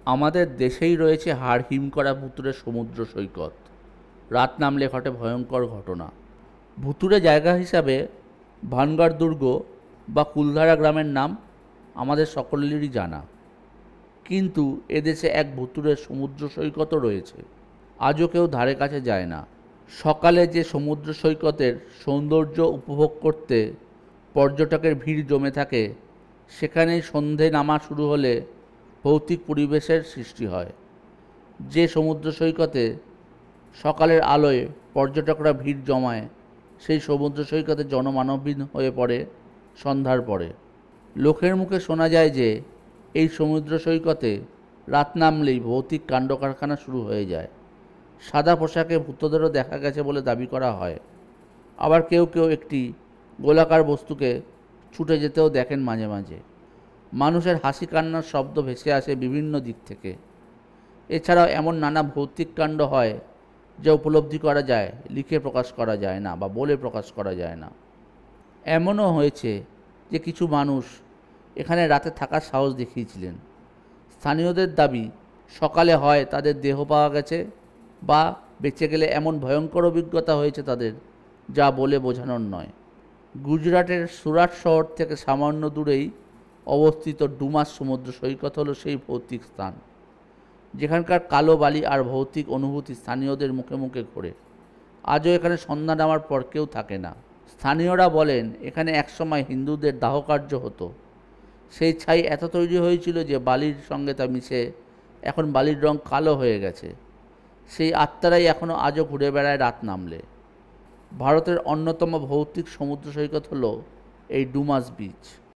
আমাদের দেশেই রয়েছে হাড় হিম করা ভুতুড়ে সমুদ্র সৈকত। রাত নামলে ঘটে ভয়ঙ্কর ঘটনা। ভুতুড়ে জায়গা হিসাবে ভানগড় দুর্গ বা কুলধারা গ্রামের নাম আমাদের সকলেরই জানা। কিন্তু এদেশে এক ভুতুড়ে সমুদ্র সৈকতও রয়েছে, আজও কেউ ধারে কাছে যায় না। সকালে যে সমুদ্র সৈকতের সৌন্দর্য উপভোগ করতে পর্যটকের ভিড় জমে থাকে, সেখানেই সন্ধে নামা শুরু হলে ভৌতিক পরিবেশের সৃষ্টি হয়। যে সমুদ্র সৈকতে সকালের আলোয় পর্যটকরা ভিড় জমায়, সেই সমুদ্র সৈকতে জনমানবহীন হয়ে পড়ে সন্ধ্যার পরে। লোকের মুখে শোনা যায় যে এই সমুদ্র সৈকতে রাত নামলেই ভৌতিক কাণ্ডকারখানা শুরু হয়ে যায়। সাদা পোশাকে ভূতদেরও দেখা গেছে বলে দাবি করা হয়। আবার কেউ কেউ একটি গোলাকার বস্তুকে ছুটে যেতেও দেখেন মাঝে মাঝে। মানুষের হাসি কান্নার শব্দ ভেসে আসে বিভিন্ন দিক থেকে। এছাড়াও এমন নানা ভৌতিক কাণ্ড হয় যা উপলব্ধি করা যায়, লিখে প্রকাশ করা যায় না বা বলে প্রকাশ করা যায় না। এমনও হয়েছে যে কিছু মানুষ এখানে রাতে থাকার সাহস দেখিয়েছিলেন। স্থানীয়দের দাবি, সকালে হয় তাদের দেহ পাওয়া গেছে বা বেঁচে গেলে এমন ভয়ঙ্কর অভিজ্ঞতা হয়েছে তাদের, যা বলে বোঝানোর নয়। গুজরাটের সুরাট শহর থেকে সামান্য দূরেই অবস্থিত ডুমাস সমুদ্র সৈকত হলো সেই ভৌতিক স্থান, যেখানকার কালো বালি আর ভৌতিক অনুভূতি স্থানীয়দের মুখে মুখে ঘোরে। আজও এখানে সন্ধ্যা নামার পর কেউ থাকে না। স্থানীয়রা বলেন এখানে একসময় হিন্দুদের দাহকার্য হতো। সেই ছাই এত তৈরি হয়েছিল যে বালির সঙ্গে তা মিশে এখন বালির রং কালো হয়ে গেছে। সেই আত্মারাই এখনও আজও ঘুরে বেড়ায় রাত নামলে। ভারতের অন্যতম ভৌতিক সমুদ্র সৈকত হলো এই ডুমাস বিচ।